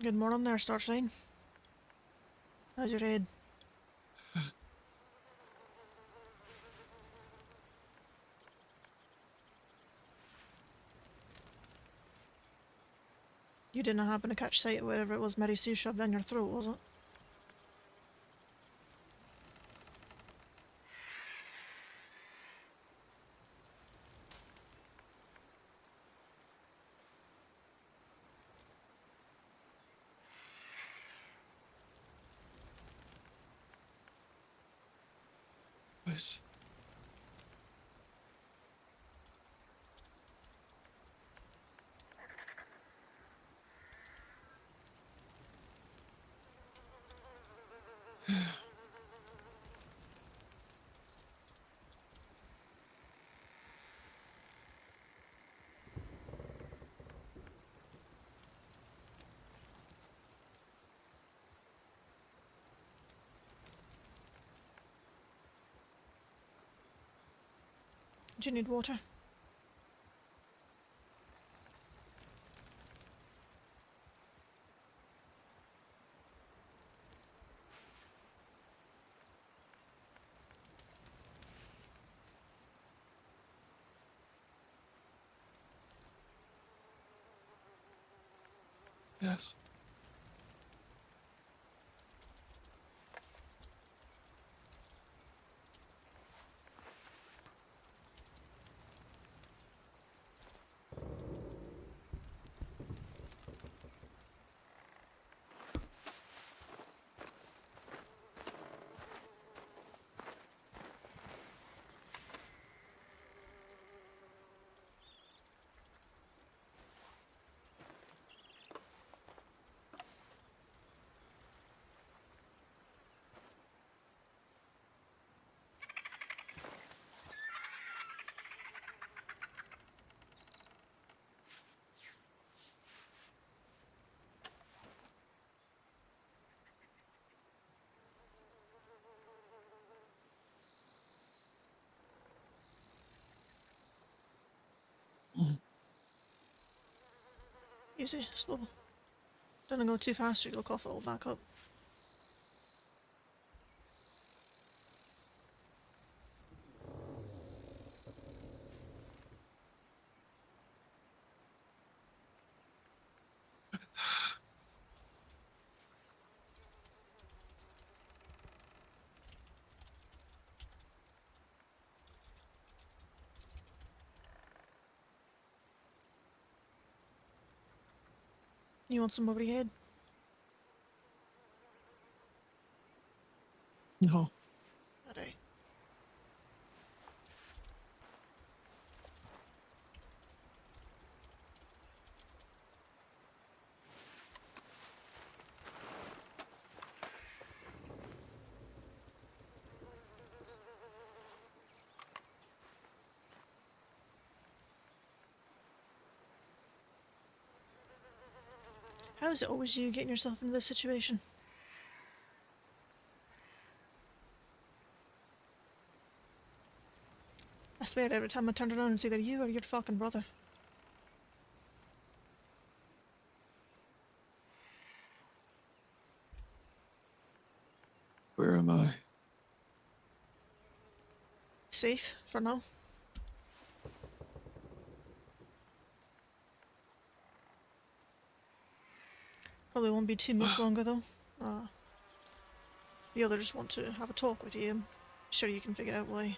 Good morning there, Starshine. How's your head? You didn't happen to catch sight of whatever it was Mary Sue shoved down your throat, was it? Nice. Do you need water? Yes. Easy, slow. Don't go too fast or you'll cough it all back up. You want some over your head? No. Alright. How is it always you getting yourself into this situation? I swear every time I turn around it's either you or your fucking brother. Where am I? Safe, for now. Probably won't be too much longer though. The others want to have a talk with you. I'm sure you can figure out why.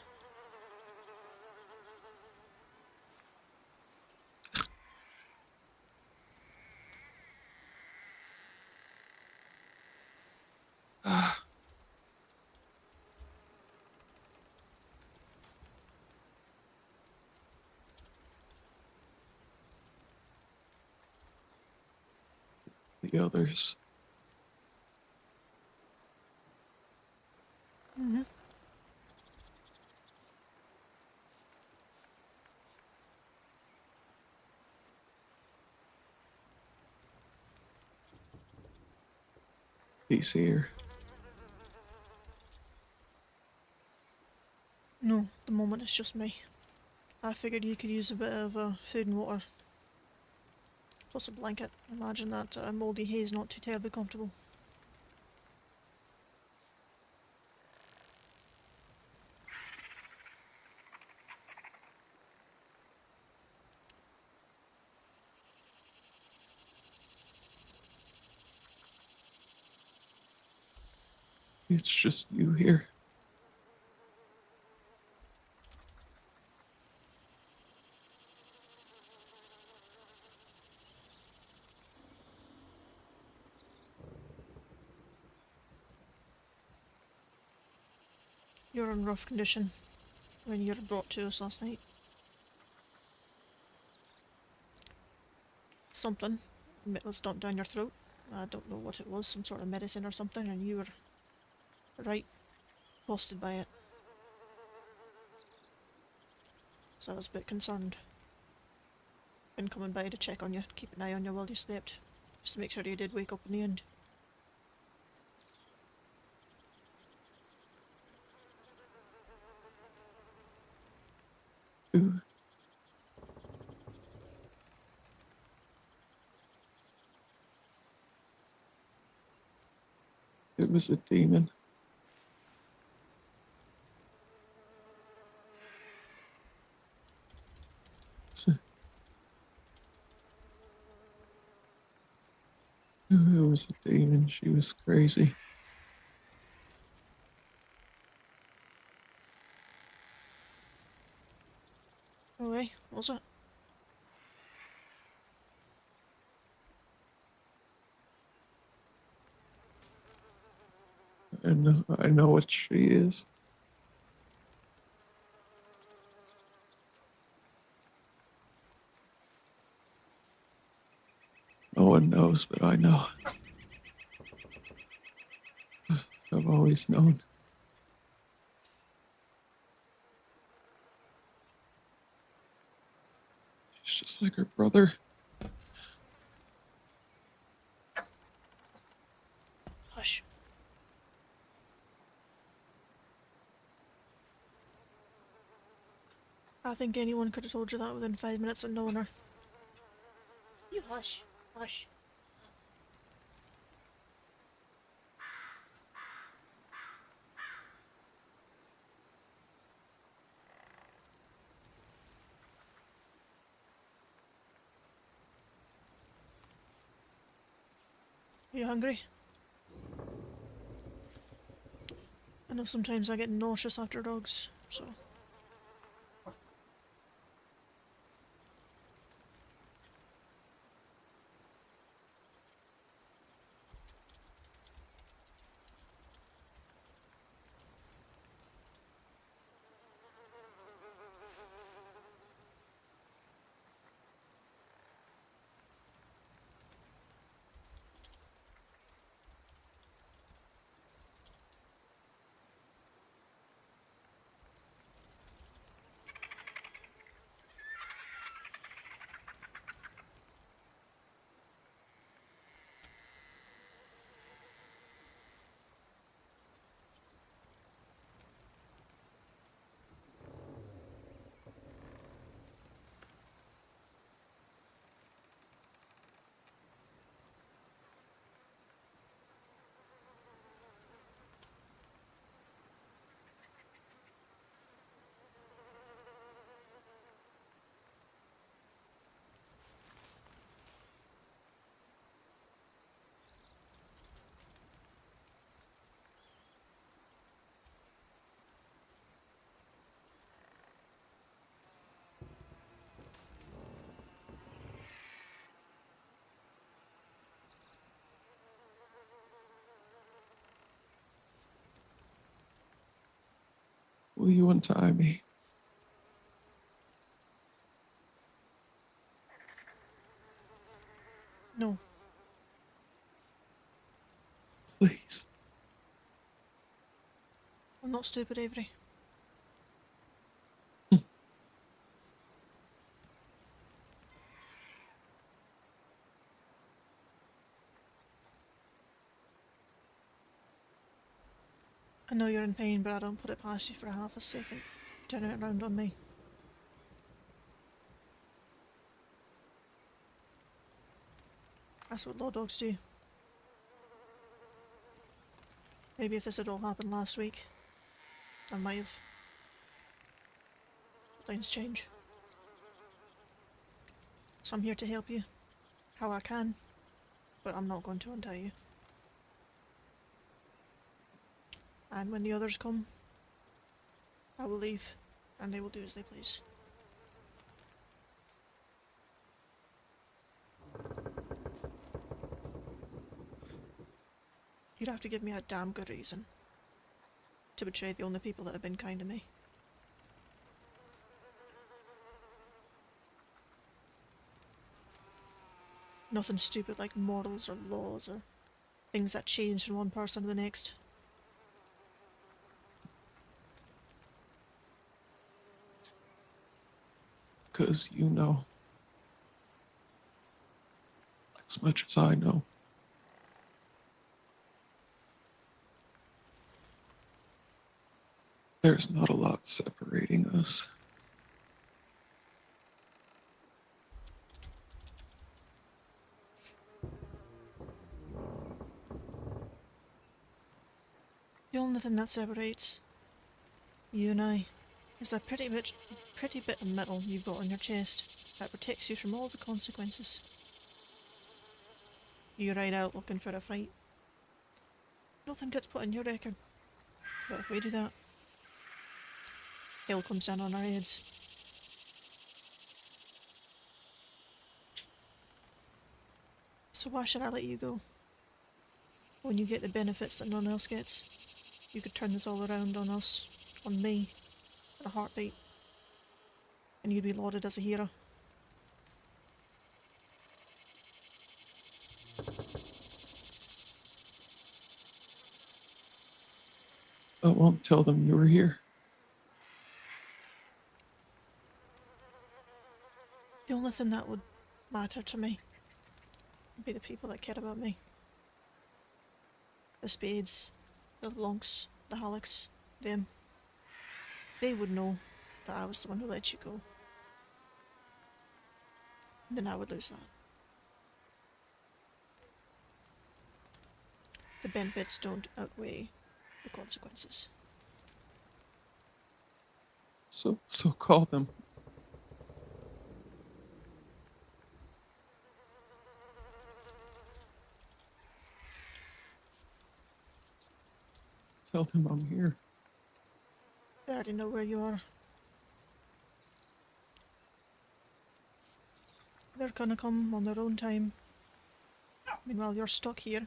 Ah, the others. Mm-hmm. He's here. No, at the moment it's just me. I figured you could use a bit of food and water. Plus a blanket. Imagine that mouldy haze not too terribly comfortable. It's just you here. You're in rough condition when you were brought to us last night. Something was dumped down your throat. I don't know what it was, some sort of medicine or something, and you were right busted by it. So I was a bit concerned. Been coming by to check on you, keep an eye on you while you slept, just to make sure you did wake up in the end. Who? It was a demon. It was a demon. She was crazy. Okay, what was it? I know what she is. No one knows, but I know. I've always known. She's just like her brother. Hush. I think anyone could have told you that within 5 minutes of knowing her. You hush. Hush. Are you hungry? I know sometimes I get nauseous after dogs, so... Will you untie me? No, Please. I'm not stupid, Avery. I know you're in pain, but I don't put it past you for half a second. Turn it around on me. That's what law dogs do. Maybe if this had all happened last week, I might have. Things change. So I'm here to help you, how I can, but I'm not going to untie you. And when the others come, I will leave, and they will do as they please. You'd have to give me a damn good reason to betray the only people that have been kind to me. Nothing stupid like morals or laws or things that change from one person to the next. Because you know as much as I know. There's not a lot separating us. The only thing that separates you and I is that pretty bit of metal you've got on your chest that protects you from all the consequences. You ride out looking for a fight. Nothing gets put in your record. But if we do that, hell comes down on our heads. So why should I let you go? When you get the benefits that no one else gets, you could turn this all around on us, on me, in a heartbeat, and you'd be lauded as a hero. I won't tell them you were here. The only thing that would matter to me would be the people that care about me. The Spades, the Lonks, the Hallecks, them. They would know that I was the one who let you go. And then I would lose that. The benefits don't outweigh the consequences. So call them. Tell them I'm here. They already know where you are. They're gonna come on their own time. Meanwhile, you're stuck here.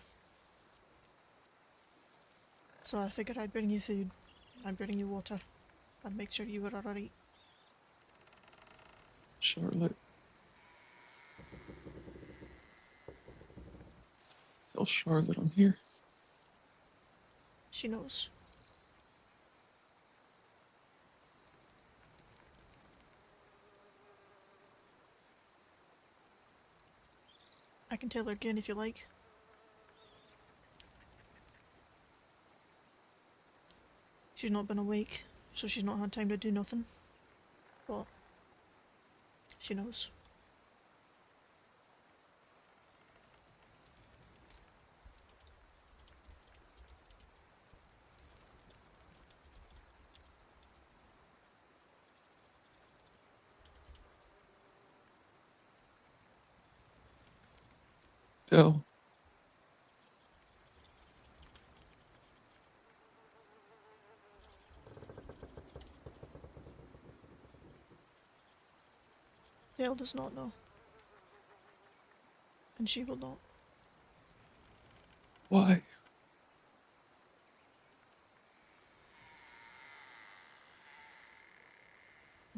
So I figured I'd bring you food. I'd bring you water. I'd make sure you were alright. Charlotte. Tell Charlotte I'm here. She knows. I can tell her again if you like. She's not been awake, so she's not had time to do nothing. But she knows. Tell. Dale does not know. And she will not. Why?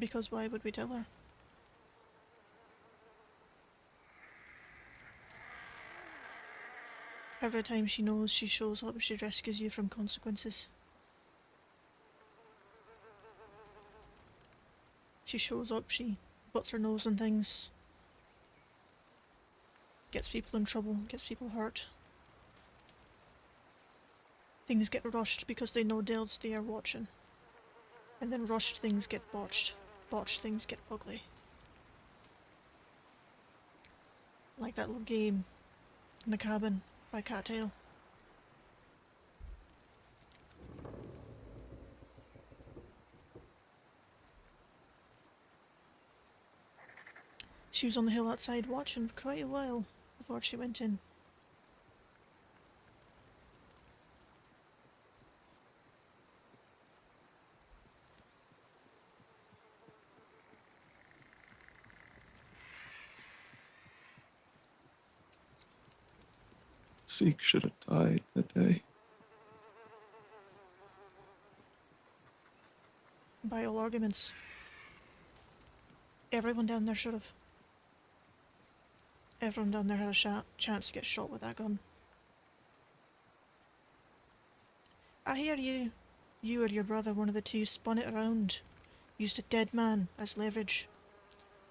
Because why would we tell her? Every time she knows she shows up, she rescues you from consequences. She shows up, she butts her nose on things, gets people in trouble, gets people hurt. Things get rushed because they know Dale's there watching. And then rushed things get botched. Botched things get ugly. Like that little game in the cabin by Cattail. She was on the hill outside watching for quite a while before she went in. Zeke should have died that day. By all arguments. Everyone down there should have. Everyone down there had a chance to get shot with that gun. I hear you or your brother, one of the two, spun it around, used a dead man as leverage,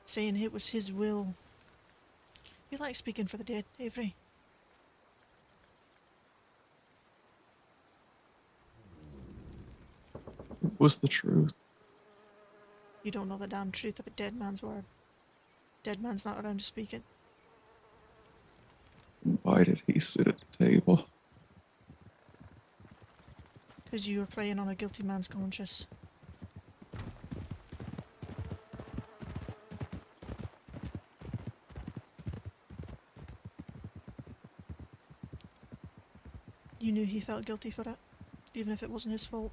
saying it was his will. You like speaking for the dead, Avery. It was the truth. You don't know the damn truth of a dead man's word. Dead man's not around to speak it. And why did he sit at the table? Because you were preying on a guilty man's conscience. You knew he felt guilty for it, even if it wasn't his fault.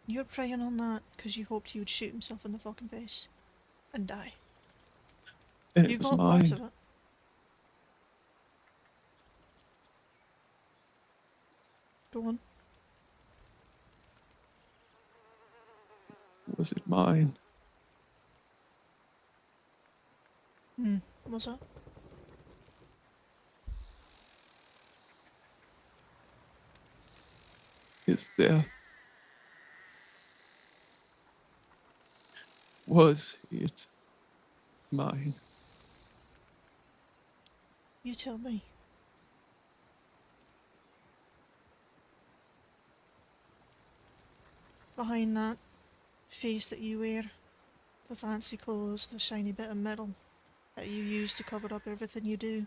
You were preying on that because you hoped he would shoot himself in the fucking face and die. And You it was got part mine. of it. Go on. Was it mine? What's that? His death. Was it mine? You tell me. Behind that face that you wear, the fancy clothes, the shiny bit of metal that you use to cover up everything you do.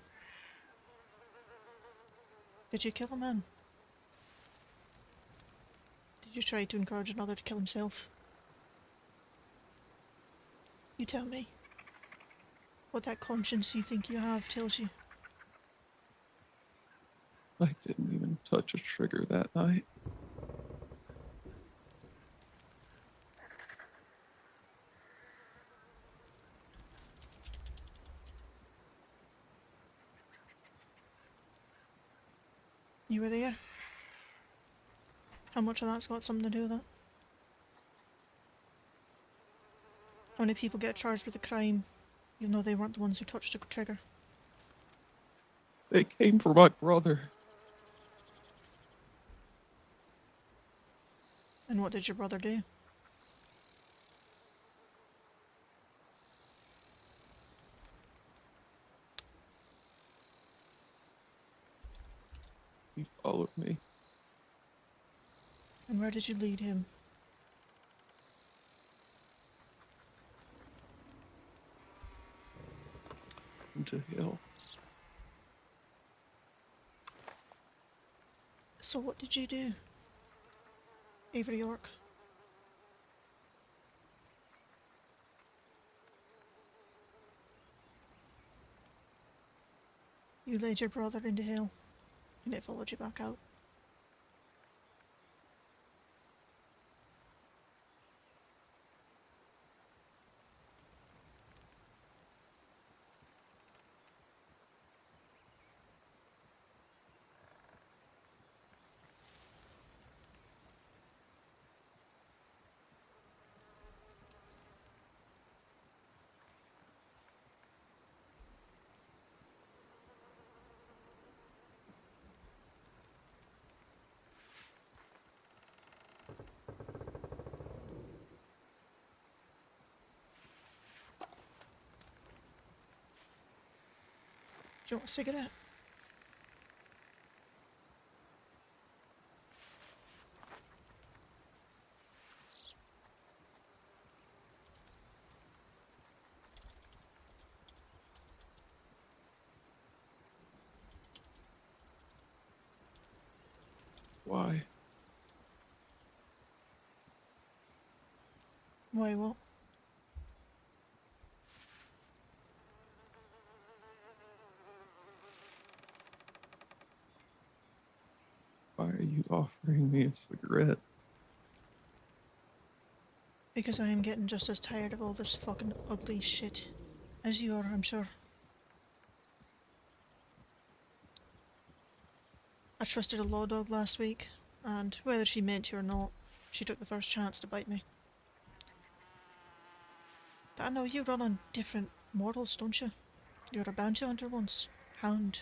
Did you kill a man? Did you try to encourage another to kill himself? You tell me. What that conscience you think you have tells you. I didn't even touch a trigger that night. You were there. How much of that's got something to do with it? How many people get charged with a crime, even though they weren't the ones who touched the trigger? They came for my brother. And what did your brother do? He followed me And where did you lead him? into hell. So what did you do, Avery York? You led your brother into hell, and it followed you back out. you want a cigarette? Why? Why what? Why are you offering me a cigarette? Because I am getting just as tired of all this fucking ugly shit as you are, I'm sure. I trusted a law dog last week, and whether she meant to or not, she took the first chance to bite me. But I know you run on different morals, don't you? You were a bounty hunter once. Hound.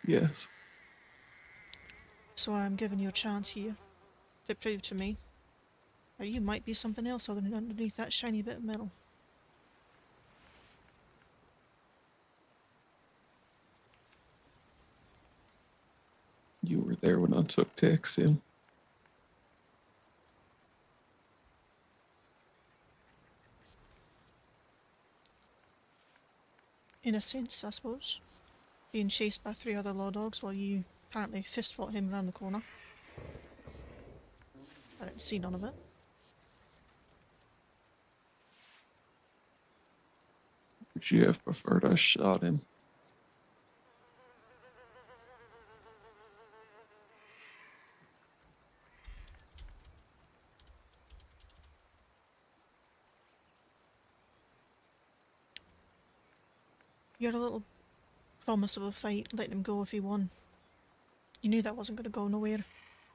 Yes. So I'm giving you a chance here to prove to me that you might be something else other than underneath that shiny bit of metal. You were there when I took Tex in. In a sense, I suppose. Being chased by 3 other law dogs while you apparently fist fought him around the corner. I didn't see none of it. Would you have preferred I shot him? You had a little promise of a fight, letting him go if he won. You knew that wasn't going to go nowhere,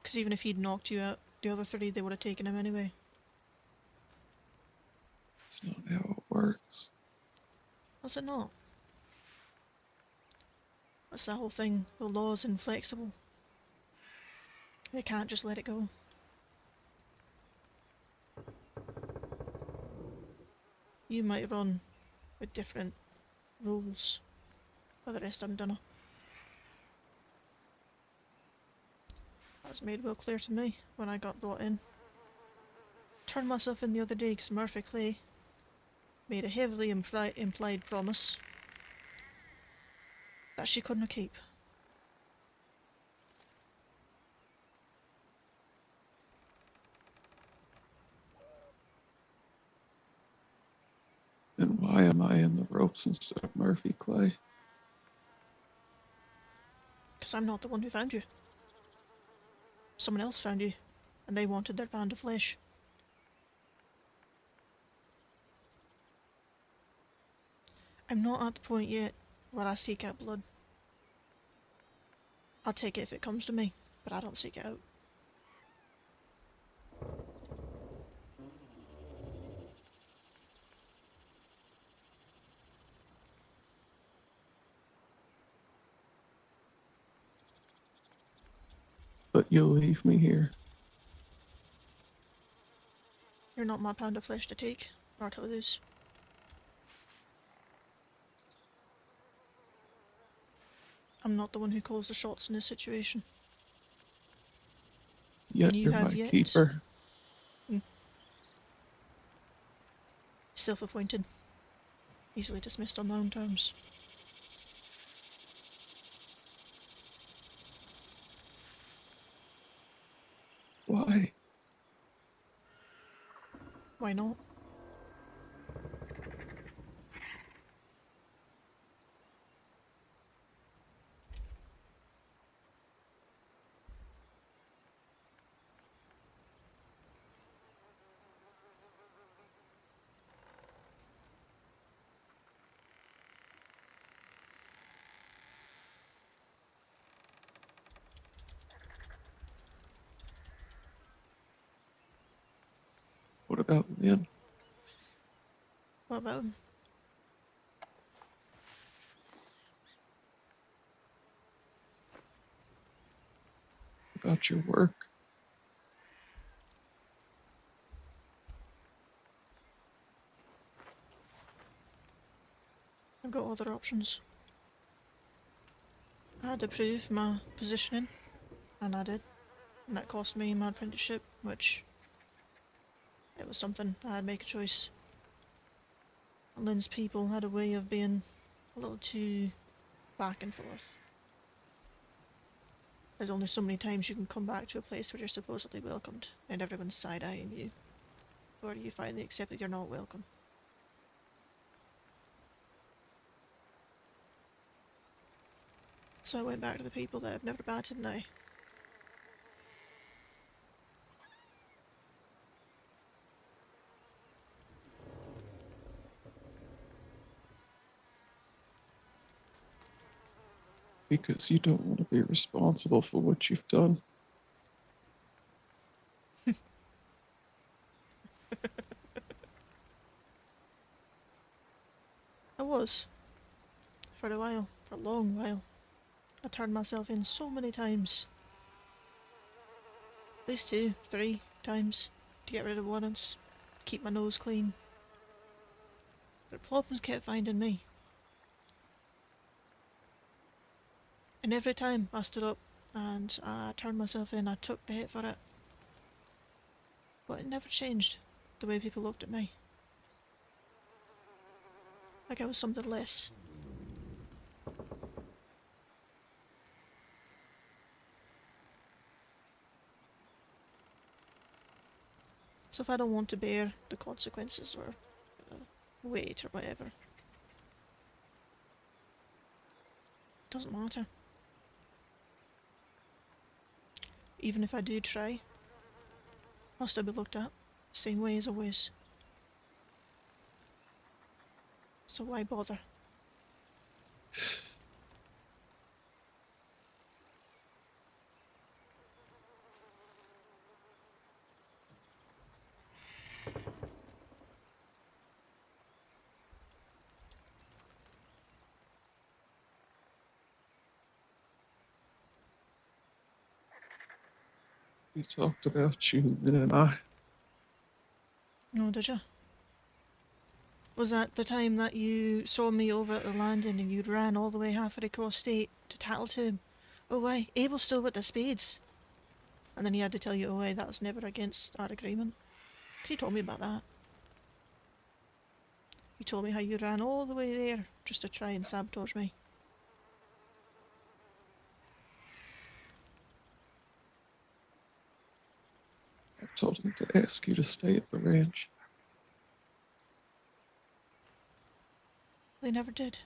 because even if he'd knocked you out, the other 3, they would have taken him anyway. That's not how it works. Was it not? That's the whole thing. The law's inflexible. They can't just let it go. You might run with different rules, but the rest of them dunno. That was made well clear to me when I got brought in. Turned myself in the other day because Murphy Clay made a heavily implied promise that she couldn't keep. Then why am I in the ropes instead of Murphy Clay? Because I'm not the one who found you. Someone else found you, and they wanted their pound of flesh. I'm not at the point yet where I seek out blood. I'll take it if it comes to me, but I don't seek it out. But you'll leave me here. You're not my pound of flesh to take, or to lose. I'm not the one who calls the shots in this situation. Yet And you you're have my yet. keeper. Self-appointed. Easily dismissed on my own terms. Why? Why not? What about Lynn? What about him? About your work? got other options. I had to prove my positioning, and I did. And that cost me my apprenticeship, which it was something. I had to make a choice. And Lynn's people had a way of being a little too back and forth. There's only so many times you can come back to a place where you're supposedly welcomed, and everyone's side-eyeing you, or you finally accept that you're not welcome. So I went back to the people that I've never batted an eye. Because you don't want to be responsible for what you've done. I was. For a while. For a long while. I turned myself in so many times. At least 2, 3 times. To get rid of warrants. Keep my nose clean. But problems kept finding me. And every time I stood up and I turned myself in, I took the hit for it. But it never changed the way people looked at me. Like I was something less. So if I don't want to bear the consequences or weight or whatever, it doesn't matter. Even if I do try, I'll still be looked at the same way as always. So why bother? We talked about you, Lynn and I. Oh, did you? Was that the time that you saw me over at the landing and you ran all the way halfway across state to tattle to him? Oh, why, Abel's still with the spades. And then he had to tell you, oh, why, that was never against our agreement. He told me about that. He told me how you ran all the way there just to try and sabotage me. I told him to ask you to stay at the ranch. They never did.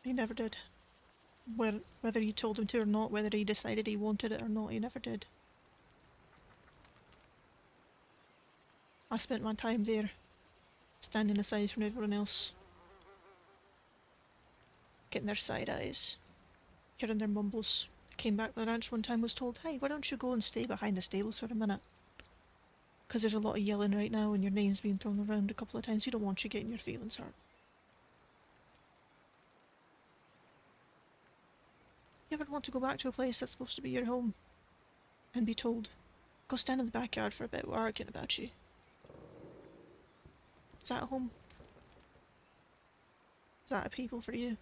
He never did. Whether you told him to or not, whether he decided he wanted it or not, he never did. I spent my time there, standing aside from everyone else, getting their side eyes, hearing their mumbles. I came back to the ranch one time, was told, hey, why don't you go and stay behind the stables for a minute? Because there's a lot of yelling right now and your name's being thrown around a couple of times. You don't want you getting your feelings hurt. You ever want to go back to a place that's supposed to be your home and be told, go stand in the backyard for a bit, we're arguing about you? Is that a home? Is that a people for you?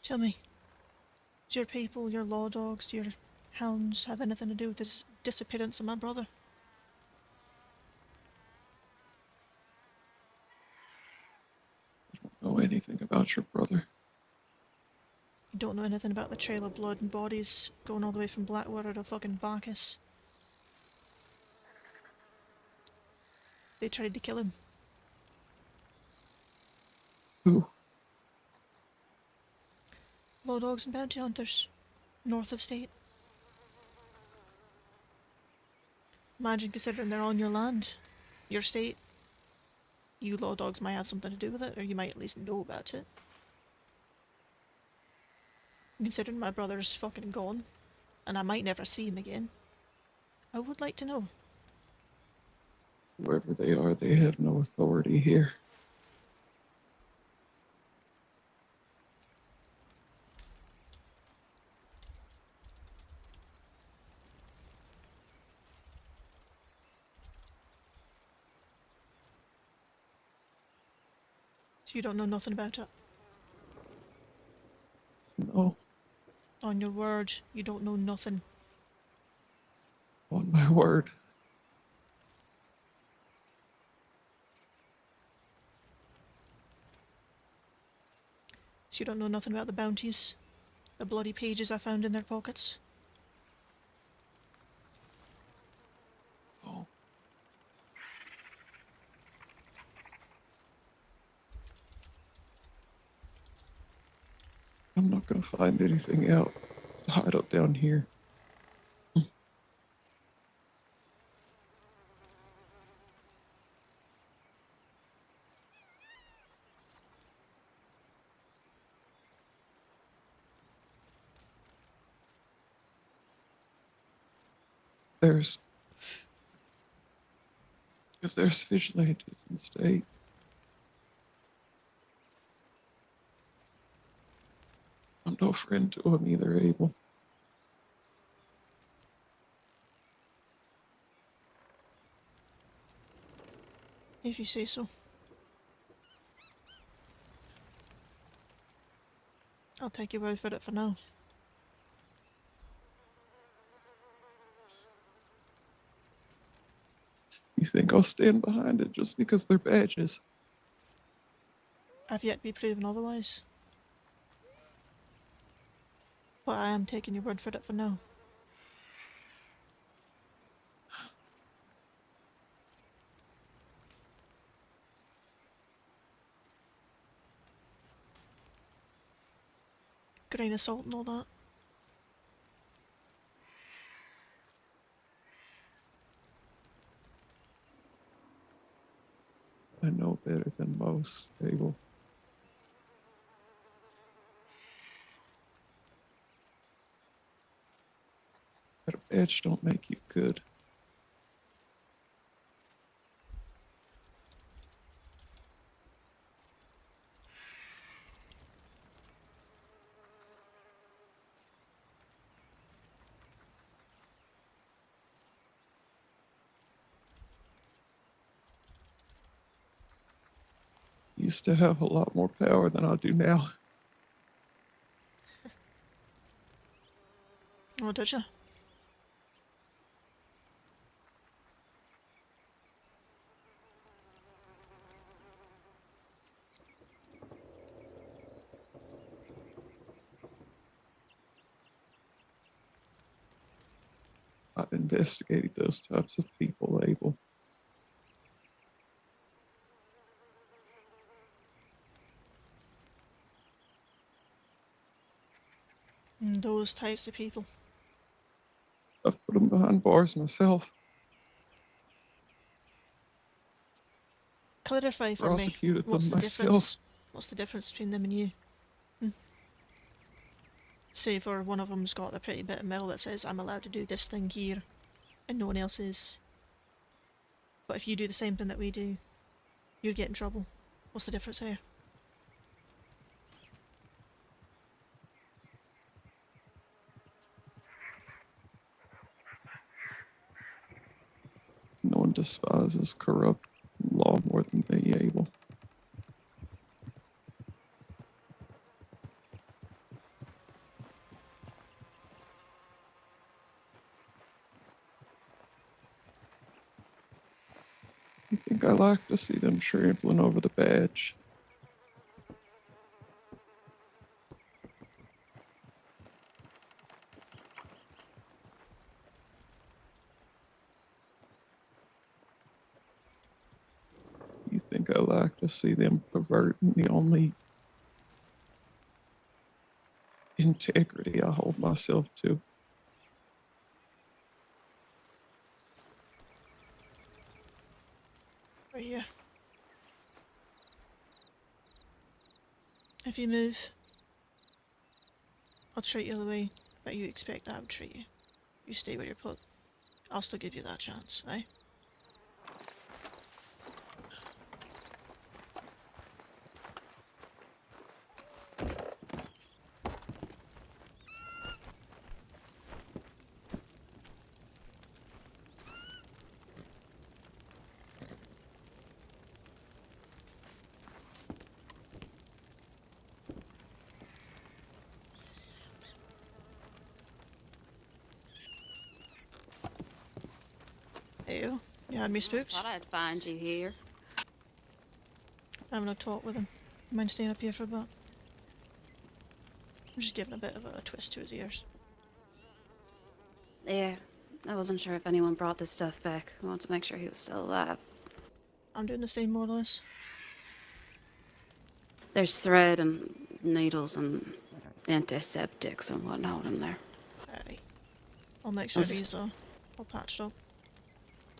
Tell me, do your people, your law dogs, your hounds have anything to do with this disappearance of my brother? about your brother? You don't know anything about the trail of blood and bodies going all the way from Blackwater to fucking Bacchus. They tried to kill him. Who? Law dogs and bounty hunters. North of state. Imagine considering they're on your land. Your state. You law dogs might have something to do with it, or you might at least know about it. Considering my brother's fucking gone, and I might never see him again, I would like to know. Wherever they are, they have no authority here. So you don't know nothing about it. No, On your word, you don't know nothing. on my word. So you don't know nothing about the bounties? The bloody pages I found in their pockets? Oh. I'm not gonna find anything out to hide up down here. There's if there's vigilantes in state, I'm no friend to them either, Abel. If you say so. I'll take your word for it for now. You think I'll stand behind it just because they're badges? I've yet to be proven otherwise. But I am taking your word for it for now. Grain of salt and all that. I know better than most, Abel. But a badge don't make you good. Used to have a lot more power than I do now. Oh, did you? I've investigated those types of people, Abel. Those types of people. I've put them behind bars myself, Clarify for me. prosecuted them What's the myself. difference? What's the difference between them and you? Say for one of them's got a pretty bit of metal that says I'm allowed to do this thing here, and no one else is. But if you do the same thing that we do, you get in trouble. What's the difference here? No one despises corrupt law more than me, Abel. You think I like to see them trampling over the badge? I like to see them perverting the only integrity I hold myself to. Right here. If you move, I'll treat you the way that you expect I would treat you. You stay where you're put. I'll still give you that chance, eh? Ew, you had me spooked. Thought I'd find you here. Having a talk with him. Mind staying up here for a bit? I'm just giving a bit of a twist to his ears. Yeah, I wasn't sure if anyone brought this stuff back. I wanted to make sure he was still alive. I'm doing the same more or less. There's thread and needles and antiseptics and whatnot in there. Alright. I'll make sure he's all patched up.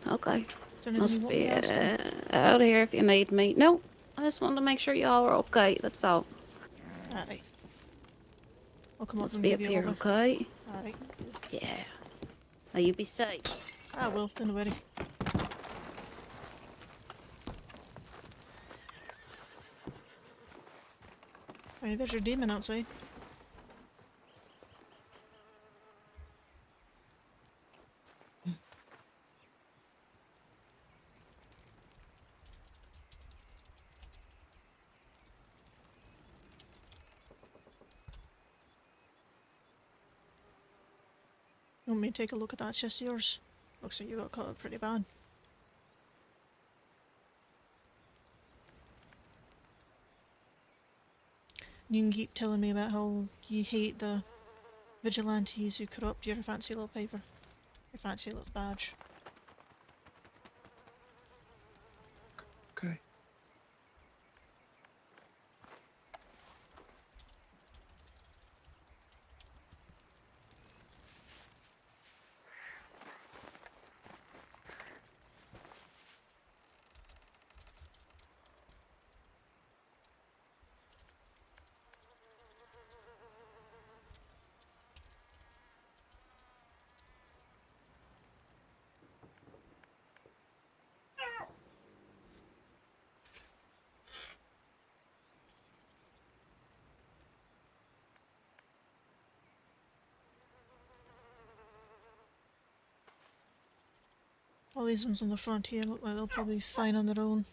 Okay. Is there anything I'll you want me be to ask him? out here if you need me. No, I just wanted to make sure y'all were okay, that's all. Alright. I'll come up Let's and be give up you a here, look. okay? Alright. Yeah. Now you be safe. I will, don't worry. Hey, there's your demon outside. You want me to take a look at that chest of yours? Looks like you got cut up pretty bad. You can keep telling me about how you hate the vigilantes who corrupt your fancy little paper. Your fancy little badge. Okay. All these ones on the front here look like they'll probably be fine on their own.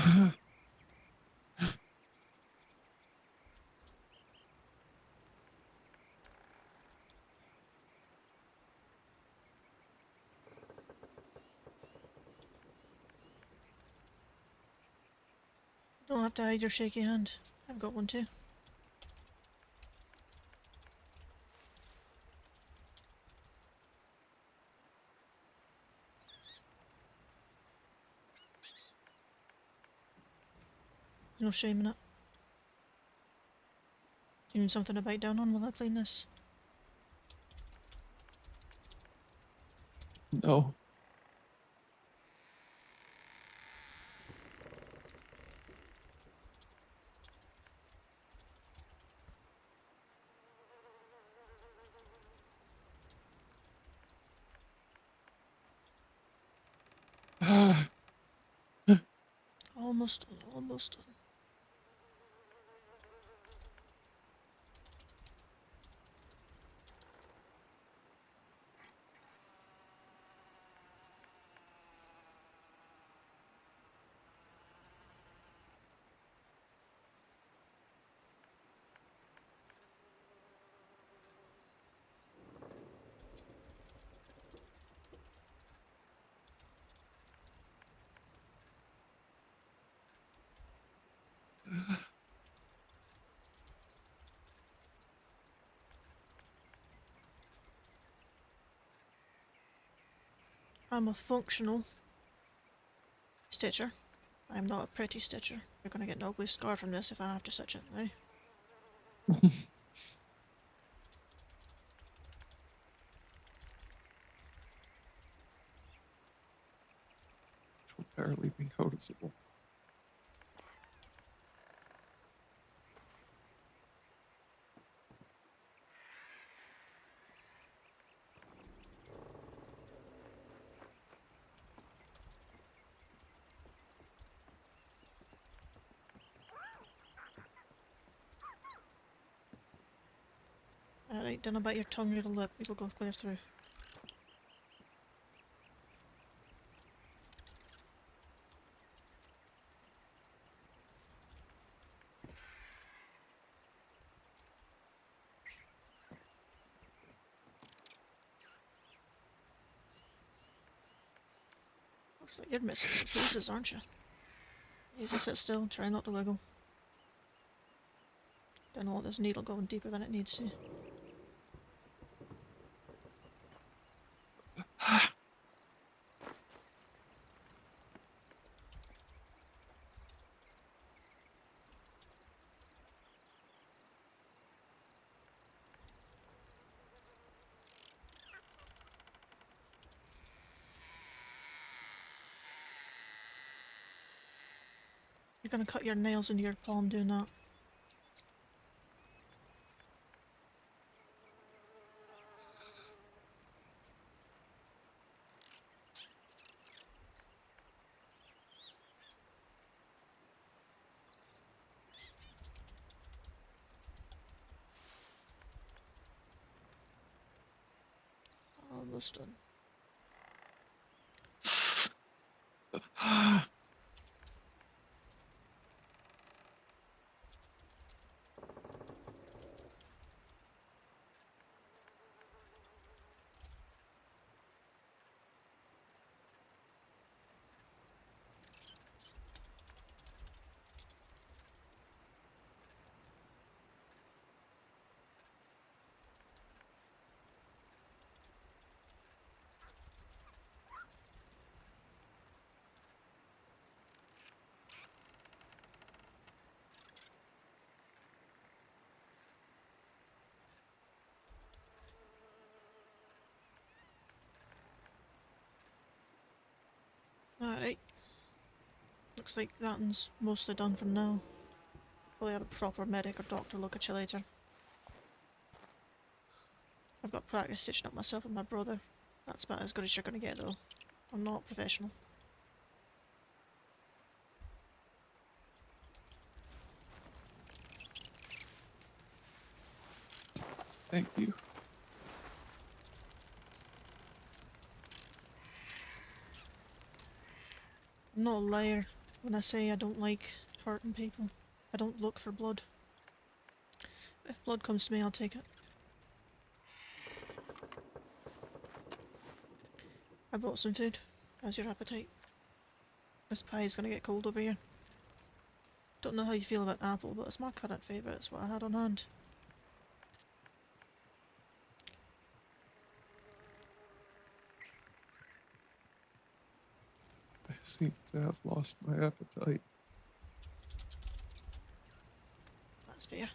Don't have to hide your shaky hand. I've got one too. No shame in it. Do you need something to bite down on while I clean this? No. Almost done, almost done. I'm a functional stitcher. I'm not a pretty stitcher. You're gonna get an ugly scar from this if I have to stitch it now. Which will barely be noticeable. Alright, don't bite your tongue or your lip. It'll go clear through. Looks like you're missing some pieces, aren't you? Easy, sit still. Try not to wiggle. Don't want this needle going deeper than it needs to. You're gonna cut your nails into your palm doing that. Almost done. Alright. Looks like that one's mostly done for now. Probably have a proper medic or doctor look at you later. I've got practice stitching up myself and my brother. That's about as good as you're gonna get though. I'm not professional. Thank you. I'm not a liar. when I say I don't like hurting people. I don't look for blood. If blood comes to me, I'll take it. I brought some food. How's your appetite? This pie is gonna get cold over here. Don't know how you feel about apple, but it's my current favourite. It's what I had on hand. I seem to have lost my appetite. That's fair.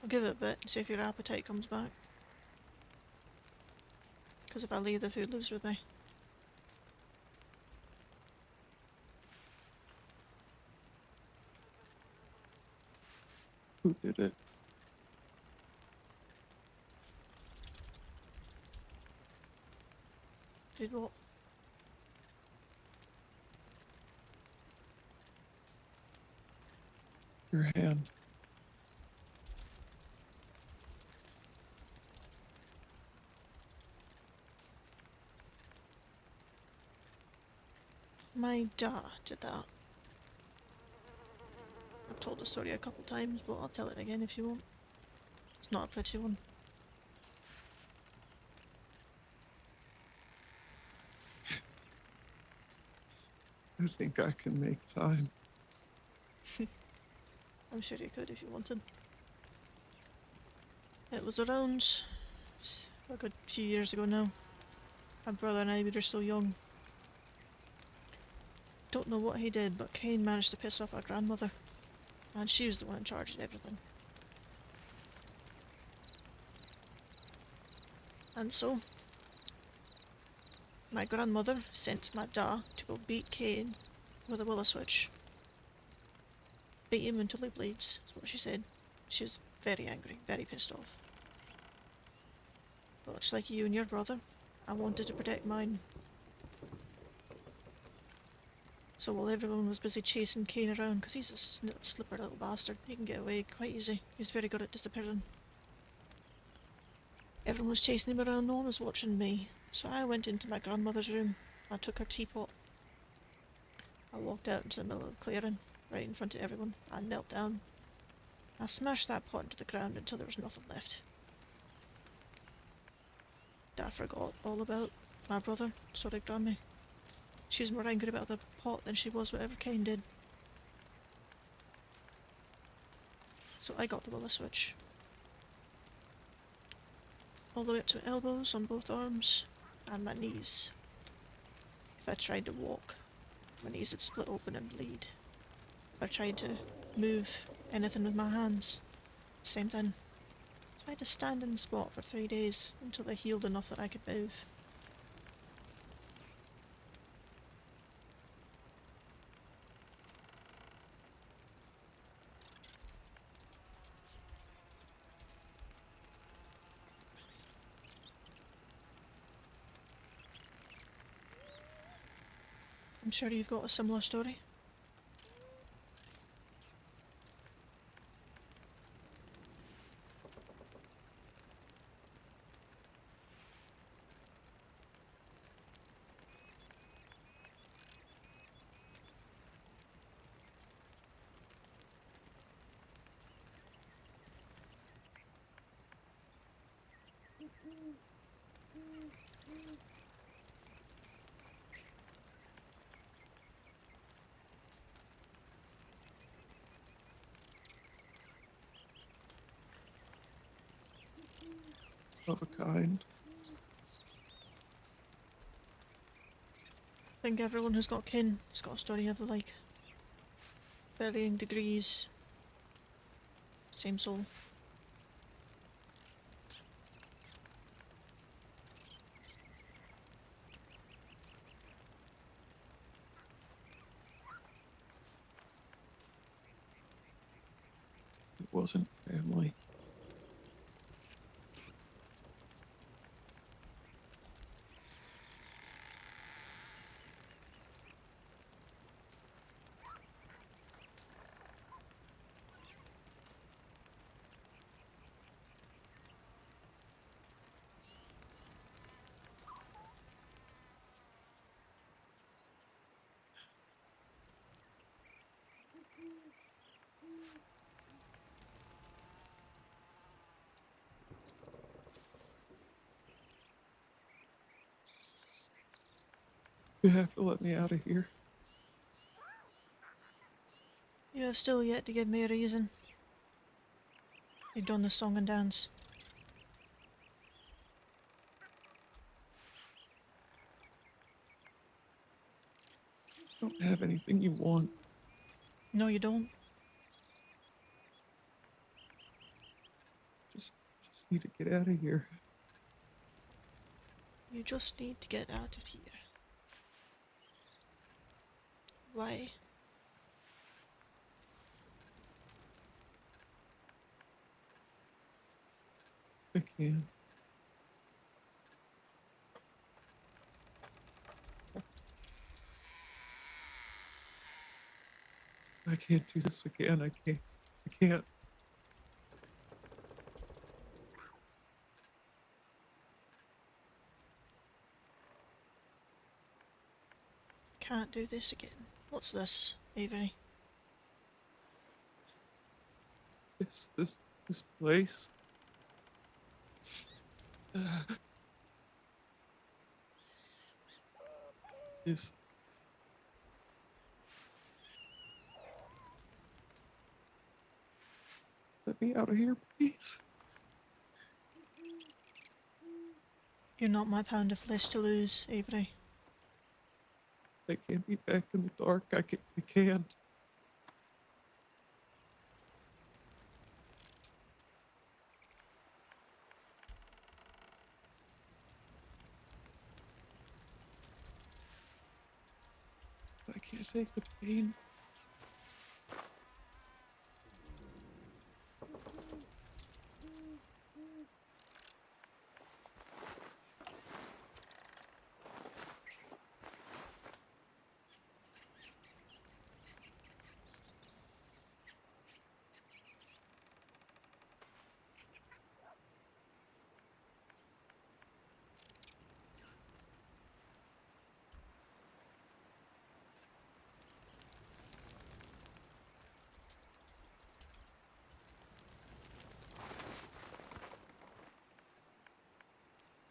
I'll give it a bit and see if your appetite comes back. Because if I leave, the food lives with me. Who did it? Did what? Your hand. My dad did that. I've told the story a couple times, but I'll tell it again if you want. It's not a pretty one. I think I can make time. I'm sure you could if you wanted. It was around a good few years ago now. My brother and I were still young. Don't know what he did, but Kane managed to piss off our grandmother. And she was the one in charge of everything. And so, my grandmother sent my dad to go beat Kane with a willow switch. Beat him until he bleeds, is what she said. She was very angry, very pissed off. But much like you and your brother, I wanted to protect mine. So while everyone was busy chasing Kane around, because he's a slippery little bastard, he can get away quite easy. He's very good at disappearing. Everyone was chasing him around, no one was watching me. So I went into my grandmother's room. I took her teapot. I walked out into the middle of the clearing, right in front of everyone. I knelt down. I smashed that pot into the ground until there was nothing left. I forgot all about my brother, sorry Grammy. She was more angry about the pot than she was whatever Kane did. So I got the willow switch. All the way up to elbows on both arms and my knees. If I tried to walk, my knees would split open and bleed. If I tried to move anything with my hands, same thing. So I had to stand in the spot for 3 days until they healed enough that I could move. I'm sure you've got a similar story. of a kind. I think everyone who's got kin has got a story of like varying degrees. Same soul. It wasn't family. You have to let me out of here. You have still yet to give me a reason. You've done the song and dance. I don't have anything you want. No, you don't. Just, just need to get out of here. You just need to get out of here. Why? I can't. I can't do this again. I can't. I can't. Can't do this again. What's this, Avery? This place. Is let me out of here, please. You're not my pound of flesh to lose, Avery. I can't be back in the dark. I can't. I can't take the pain.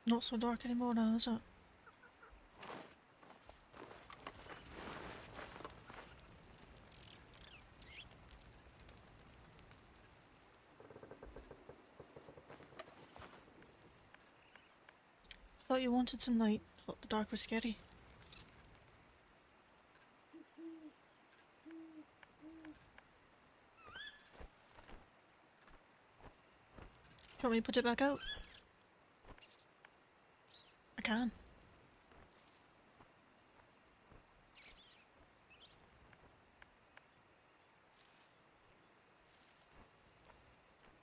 Not so dark anymore now, is it? I thought you wanted some light. Thought the dark was scary. Do you want me to put it back out? I can.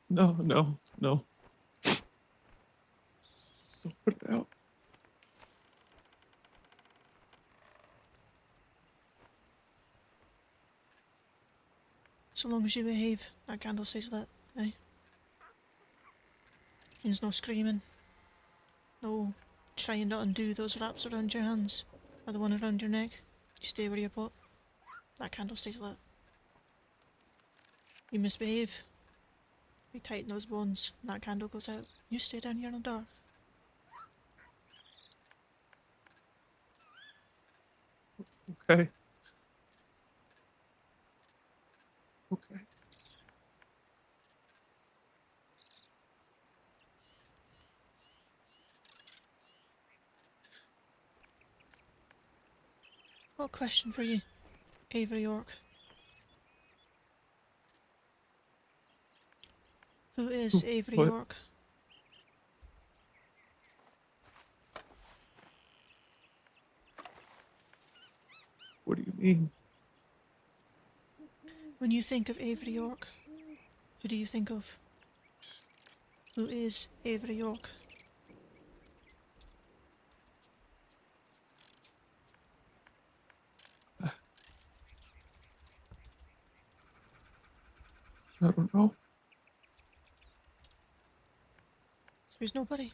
No, no, no. Don't put it out. So long as you behave, that candle stays lit, eh? Means no screaming. No trying to undo those wraps around your hands. Or the one around your neck. You stay where you're put. That candle stays lit. You misbehave. We tighten those bonds, and that candle goes out. You stay down here in the dark. Okay. Okay. Got a question for you, Avery York. Who is Avery What? York? What do you mean? When you think of Avery York, who do you think of? Who is Avery York? I don't know. So he's nobody.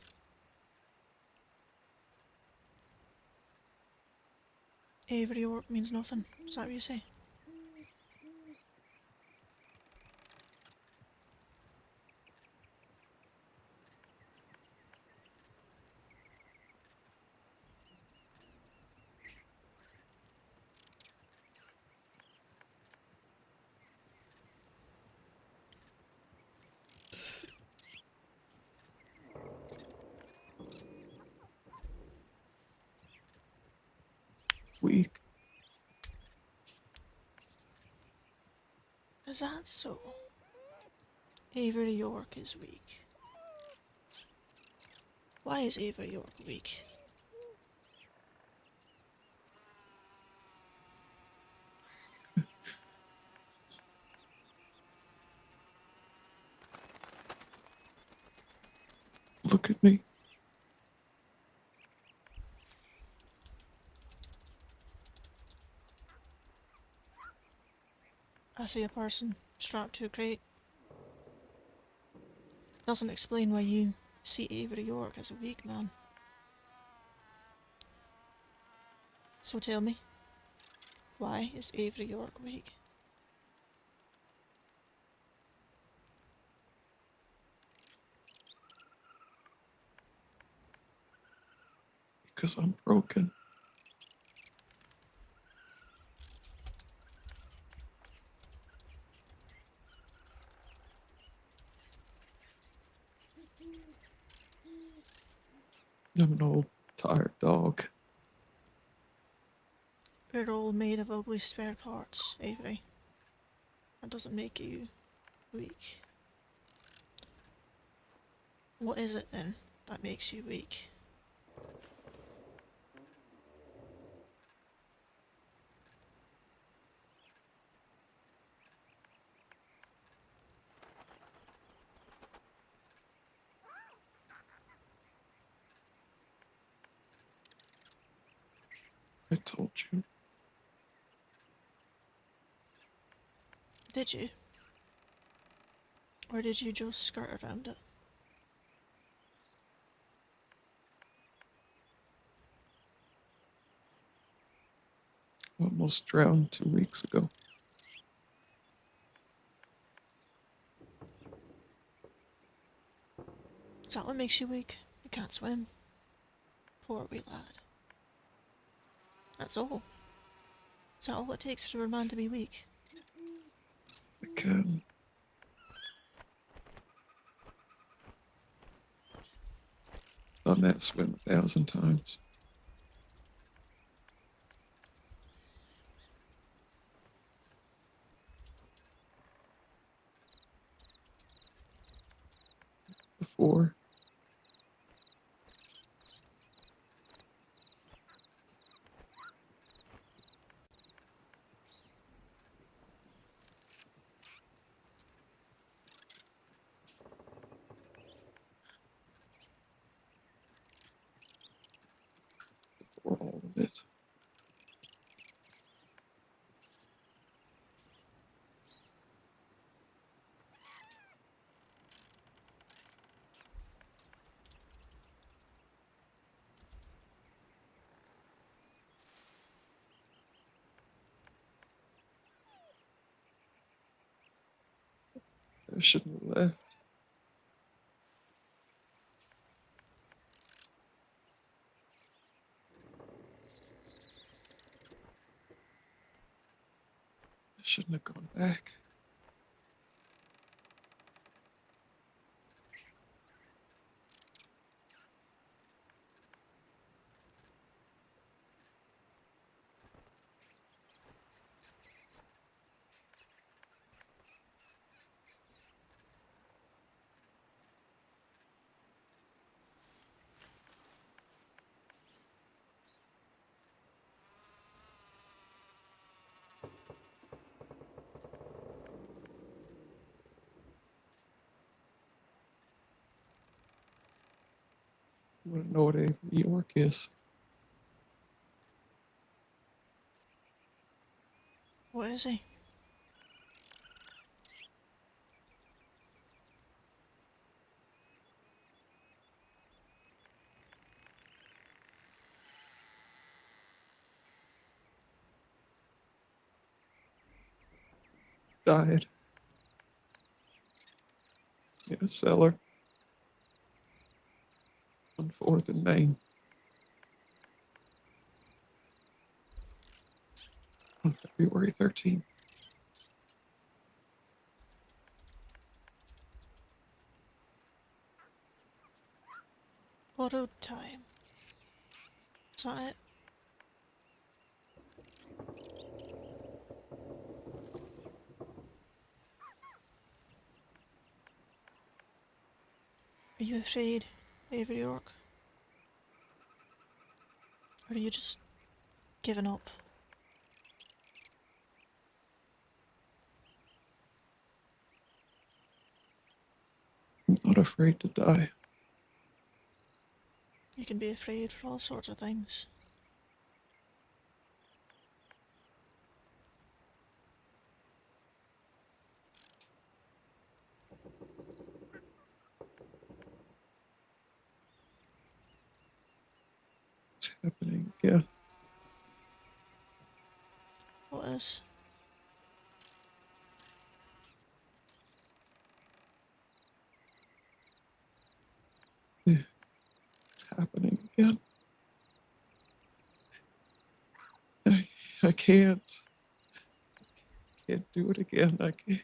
Avery York means nothing. Is that what you say? Weak. Is that so? Avery York is weak. Why is Avery York weak? Look at me. I see a person strapped to a crate. Doesn't explain why you see Avery York as a weak man. So tell me, why is Avery York weak? Because I'm broken. I'm an old, tired dog. We're all made of ugly spare parts, Avery. That doesn't make you weak. What is it then that makes you weak? I told you. Did you? Or did you just skirt around it? Almost drowned 2 weeks ago. Is that what makes you weak? You can't swim. Poor wee lad. That's all. Is that all it takes for a man to be weak? I can. Done that swim 1,000 times. Before. Before all of it. I shouldn't have left. I shouldn't have gone back. want to know what Avery York is. What is he? Died in a cellar on 4th and Main on February 13th. Borrowed time. Is that it? Are you afraid, Avery York? Or are you just giving up? I'm not afraid to die. You can be afraid for all sorts of things. It's happening again. What is? It's happening again. I can't. Can't do it again. I can't.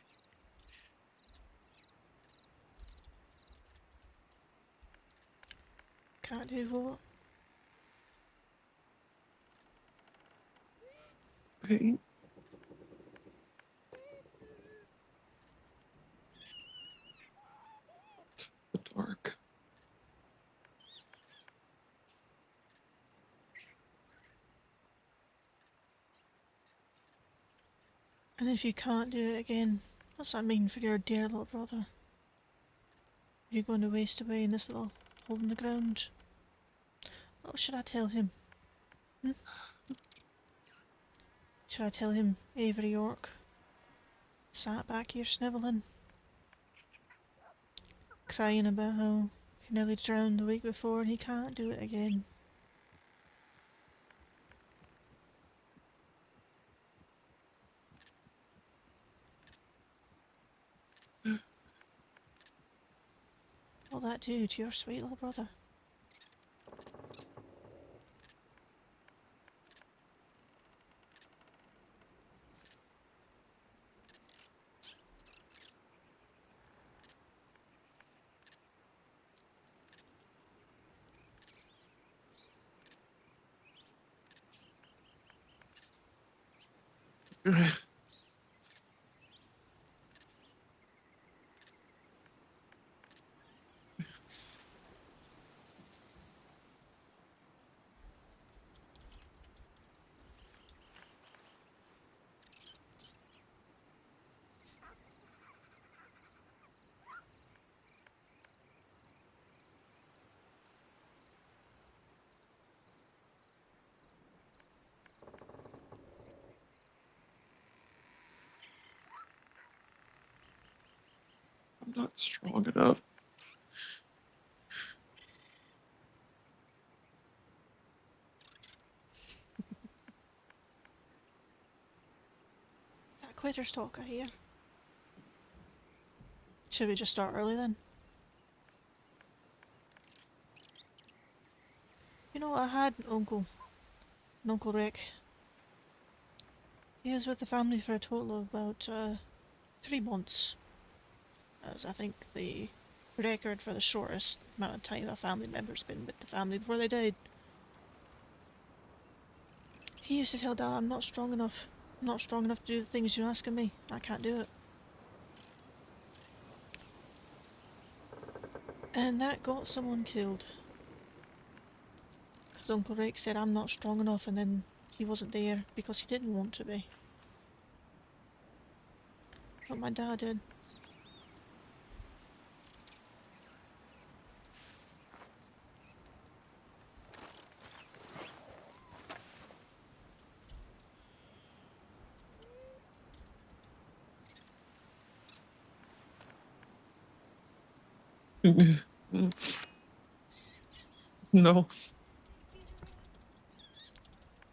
Can't do what? Pain. The dark. And if you can't do it again, what's that mean for your dear little brother? Are you going to waste away in this little hole in the ground? What should I tell him? Should I tell him Avery York sat back here snivelling, crying about how he nearly drowned the week before and he can't do it again? What will that do to your sweet little brother? I'm not strong enough. Is that quitter's talk I hear? Should we just start early then? You know, I had an Uncle Rick. He was with the family for a total of about 3 months. As I think the record for the shortest amount of time a family member's been with the family before they died. He used to tell Dad, I'm not strong enough. I'm not strong enough to do the things you're asking me. I can't do it. And that got someone killed. Because Uncle Rick said I'm not strong enough and then he wasn't there because he didn't want to be. But my dad did. No.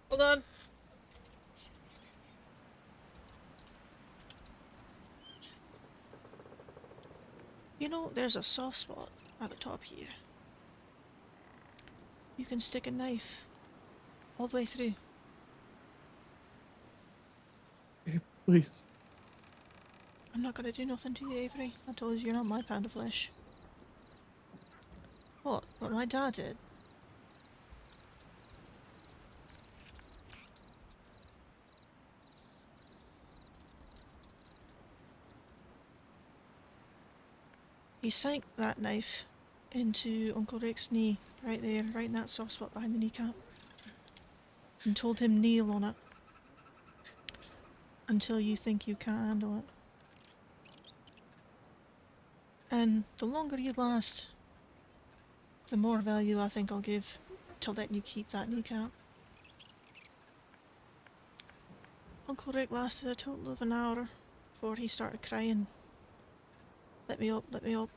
Hold on. You know, there's a soft spot at the top here. You can stick a knife all the way through. Please. I'm not gonna do nothing to you, Avery. I told you you're not my pound of flesh. What my dad did? He sank that knife into Uncle Rick's knee, right there, right in that soft spot behind the kneecap, and told him kneel on it until you think you can't handle it. And the longer you last, the more value I think I'll give to letting you keep that kneecap. Uncle Rick lasted a total of an hour before he started crying. Let me up, let me up.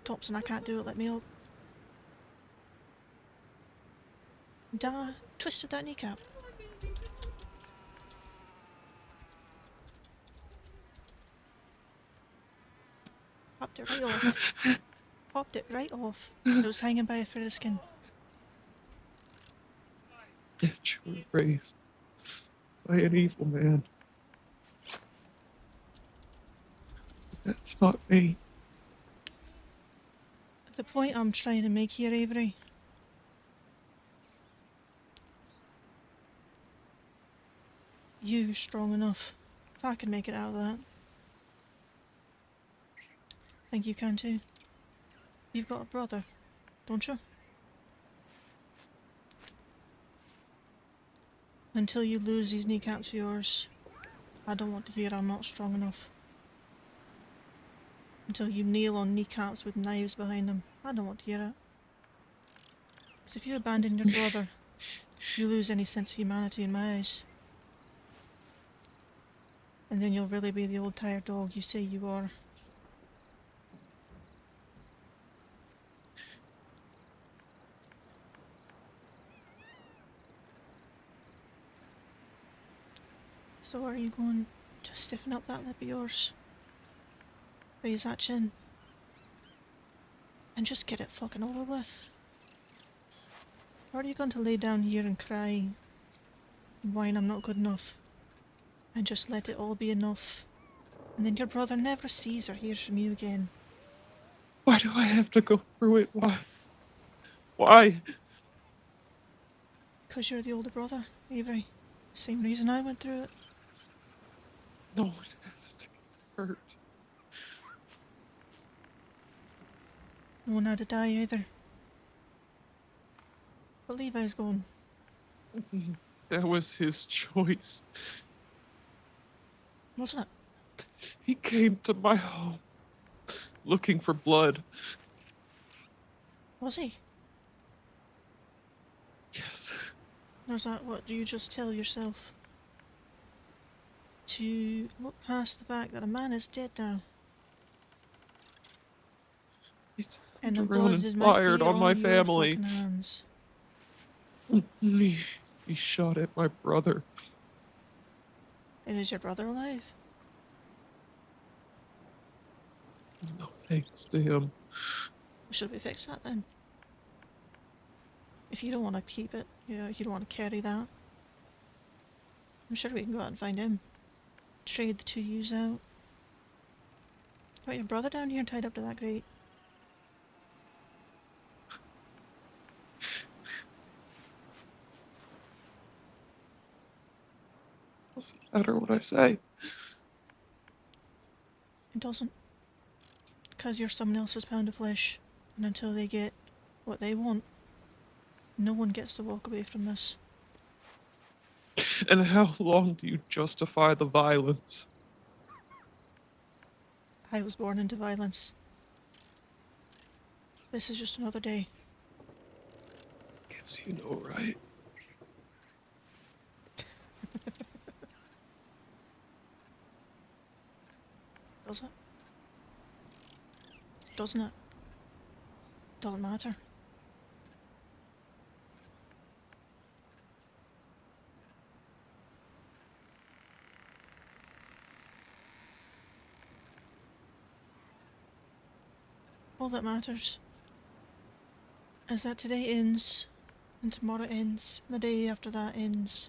Thompson, I can't do it, let me up. Dad twisted that kneecap. Popped it right off. Popped it right off. It was hanging by a thread of skin. Yet you were raised by an evil man. That's not me. The point I'm trying to make here, Avery, you strong enough. If I can make it out of that, I think you can too. You've got a brother, don't you? Until you lose these kneecaps of yours, I don't want to hear I'm not strong enough. Until you kneel on kneecaps with knives behind them, I don't want to hear it. Because if you abandon your brother, you lose any sense of humanity in my eyes. And then you'll really be the old tired dog you say you are. So are you going to stiffen up that lip of yours? Raise that chin? And just get it fucking over with? Or are you going to lay down here and cry, and whine I'm not good enough, and just let it all be enough, and then your brother never sees or hears from you again? Why do I have to go through it? Why? Why? Because you're the older brother, Avery. Same reason I went through it. No one has to get hurt. No one had to die either. But Levi's gone. That was his choice. Wasn't it? He came to my home looking for blood. Was he? Yes. Or is that what you just tell yourself? To look past the fact that a man is dead now. He And turned the around blood and might fired be on my your family. fucking hands. He shot at my brother. And is your brother alive? No thanks to him. Should we fix that then? If you don't want to keep it, you know, you don't want to carry that, I'm sure we can go out and find him. Trade the two yous out. Got your brother down here tied up to that grate. Doesn't matter what I say. It doesn't. Because you're someone else's pound of flesh. And until they get what they want, no one gets to walk away from this. And how long do you justify the violence? I was born into violence. This is just another day. Gives you no right. Does it? doesn't it? Doesn't matter. All that matters is that today ends, and tomorrow ends, and the day after that ends.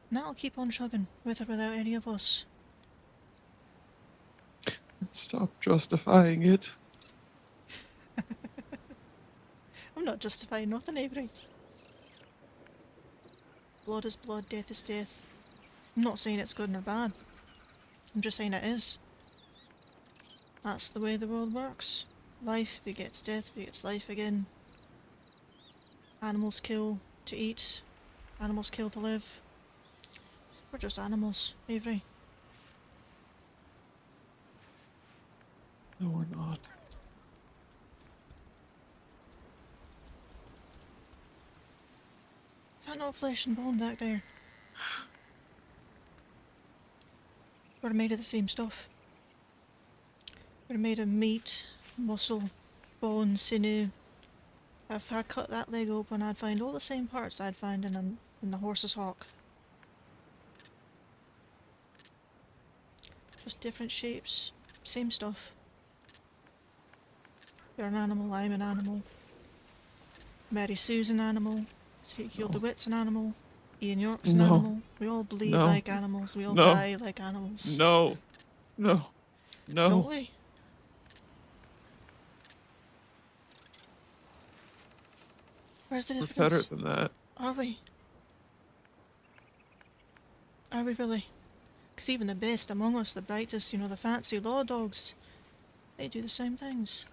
And that'll keep on chugging, with or without any of us. Stop justifying it. I'm not justifying nothing, Avery. Blood is blood, death is death. I'm not saying it's good or bad. I'm just saying it is. That's the way the world works. Life begets death, begets life again. Animals kill to eat. Animals kill to live. We're just animals, Avery. No, we're not. Is that not flesh and bone back there? We're made of the same stuff. We're made of meat, muscle, bone, sinew. If I cut that leg open, I'd find all the same parts I'd find in the horse's hock. Just different shapes, same stuff. You're an animal, I'm an animal. Mary Sue's an animal. Ezekiel DeWitt's an animal. Ian York's an No. animal. We all bleed No. like animals. We all No. die like animals. No. No. No. Don't we? Where's the We're difference? better than that. Are we? Are we really? Because even the best among us, the brightest, the fancy law dogs, they do the same things.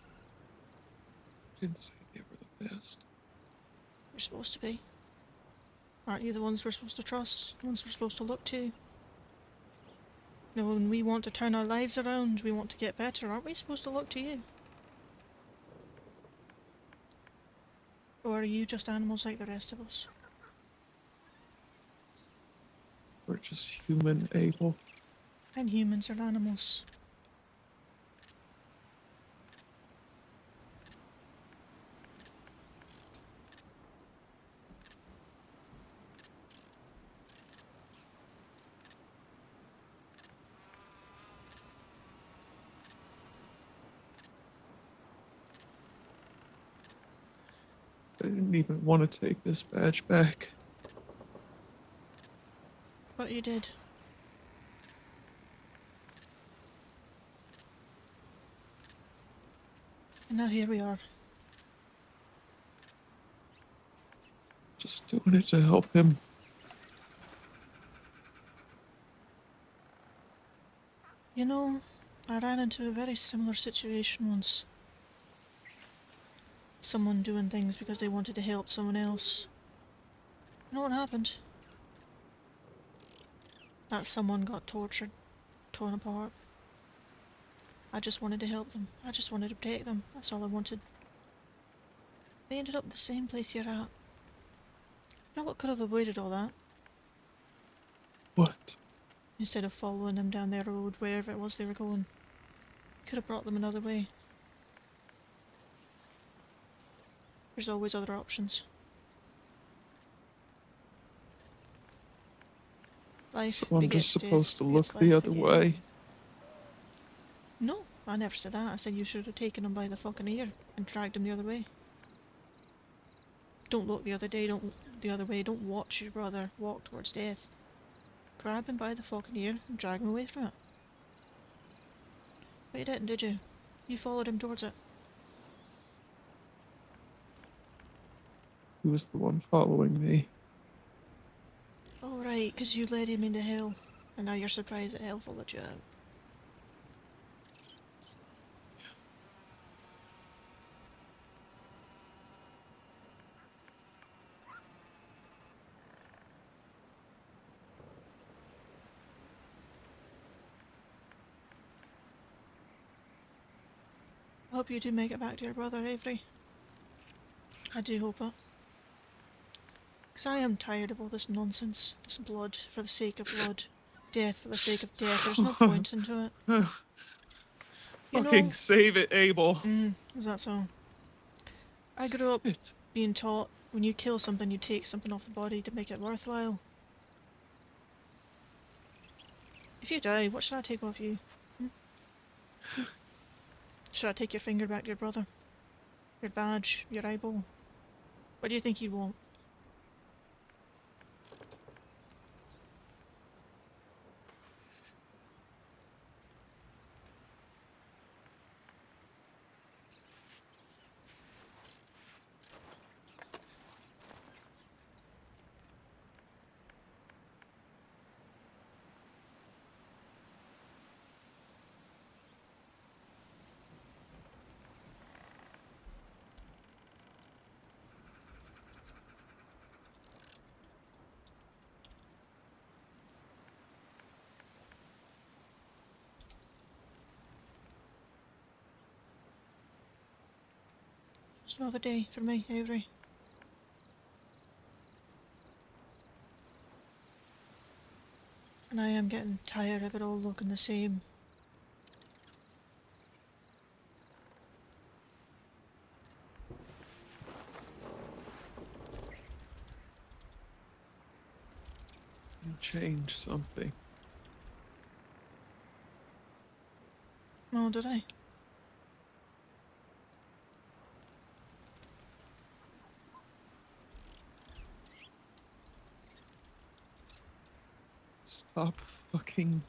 Didn't say they were the best. You're supposed to be. Aren't you the ones we're supposed to trust? The ones we're supposed to look to? When we want to turn our lives around, we want to get better, aren't we supposed to look to you? Or are you just animals like the rest of us? We're just human, Abel. And humans are animals. I didn't even want to take this badge back. But you did. And now here we are. Just doing it to help him. I ran into a very similar situation once. Someone doing things because they wanted to help someone else. You know what happened? That someone got tortured, torn apart. I just wanted to help them. I just wanted to protect them. That's all I wanted. They ended up in the same place you're at. You know what could have avoided all that? What? Instead of following them down their road, wherever it was they were going. Could have brought them another way. There's always other options. Life So I'm begets just death, supposed to begets look the life other again. way. No, I never said that. I said you should have taken him by the fucking ear and dragged him the other way. Don't look the other way. Don't watch your brother walk towards death. Grab him by the fucking ear and drag him away from it. But you didn't, did you? You followed him towards it. He was the one following me. Oh right, 'cause you led him into hell, and now you're surprised that hell followed you out. I hope you do make it back to your brother, Avery. I do hope it. 'Cause I am tired of all this nonsense. This blood for the sake of blood. Death for the sake of death. There's no point into it. You Fucking know, save it, Abel. is that so? I grew up It. being taught when you kill something, you take something off the body to make it worthwhile. If you die, what should I take off you? Hmm? Should I take your finger back to your brother? Your badge? Your eyeball? What do you think you'd want? Just another day for me, Avery. And I am getting tired of it all looking the same. You changed something. Oh, did I? Stop fucking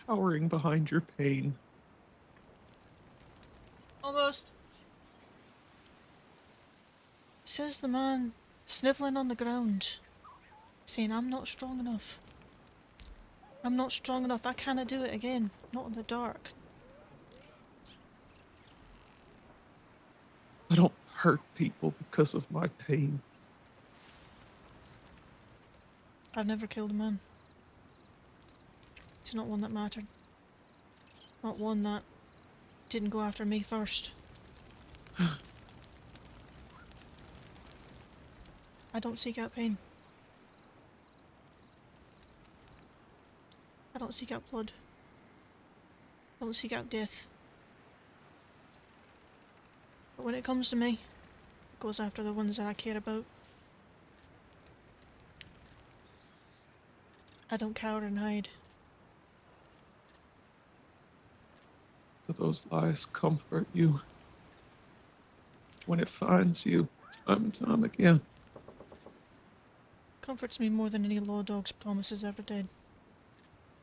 cowering behind your pain. Almost. Says the man, snivelling on the ground, saying, I'm not strong enough. I'm not strong enough. I cannot do it again. Not in the dark. I don't hurt people because of my pain. I've never killed a man. It's not one that mattered. Not one that didn't go after me first. I don't seek out pain. I don't seek out blood. I don't seek out death. But when it comes to me, it goes after the ones that I care about. I don't cower and hide. Do those lies comfort you? When it finds you, time and time again. Comforts me more than any law dog's promises ever did.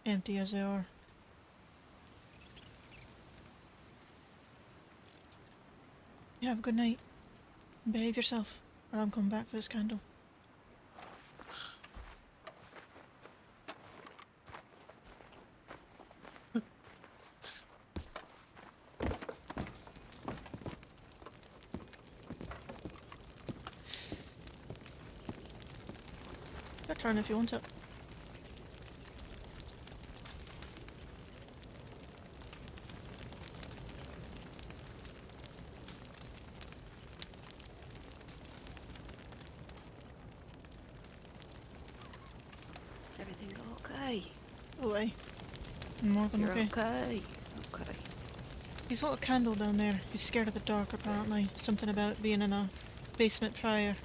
Empty as they are. You have a good night. And behave yourself, or I'm coming back for this candle. Your turn if you want it. Is everything okay? Oh, aye. More than You're okay. okay. Okay. He's got a candle down there. He's scared of the dark, apparently. Something about being in a basement prior.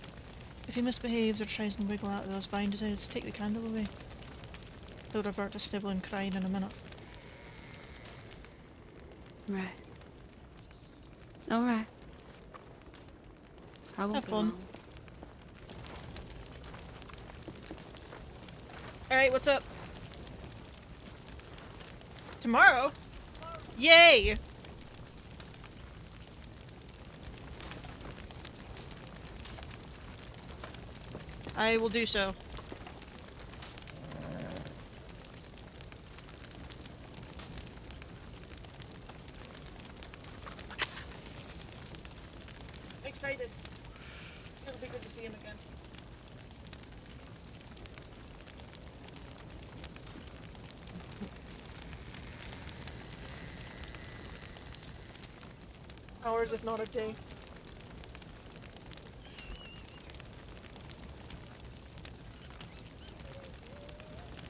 If he misbehaves or tries to wiggle out of those bandages, take the candle away. He'll revert to snivelling crying in a minute. Right. All right. I won't Have be fun. long. Alright, what's up? Tomorrow? Yay! I will do so. Excited. It'll be good to see him again. Hours, if not a day.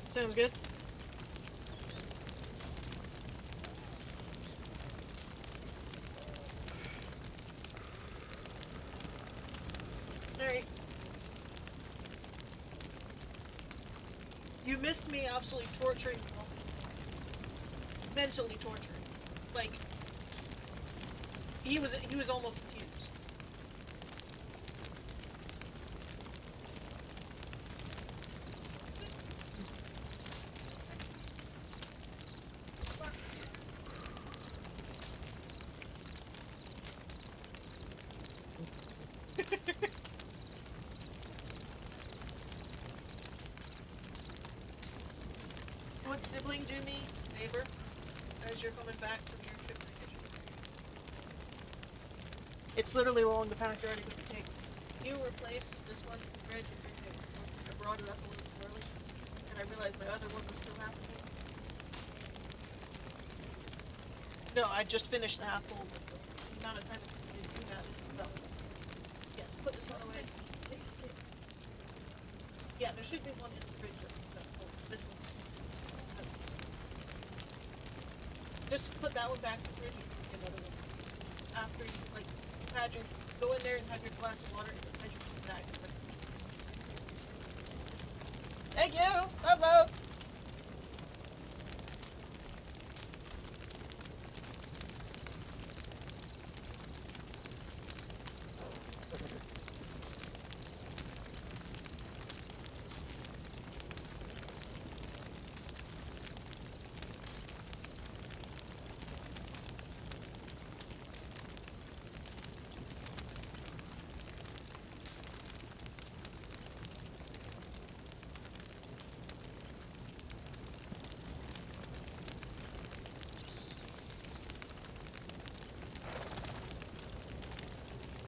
Sounds good. You missed me absolutely torturing you. Mentally torturing. Like, he was almost in tears. What sibling do me, neighbor, as you're coming back from your trip vacation? It's literally along the path you're already going to take. You replace this one with red with your table. I brought it up a little too early, and I realized my other one was still happening. No, I just finished the half full, but the amount of time it took me to do that is about. Yes, put this one away. Yeah, there should be one in the fridge that's full. This one's. Just put that one back in the fridge and get another one. After you, like, had your, go in there and have your glass of water and then measure it back. Thank you! Love, love!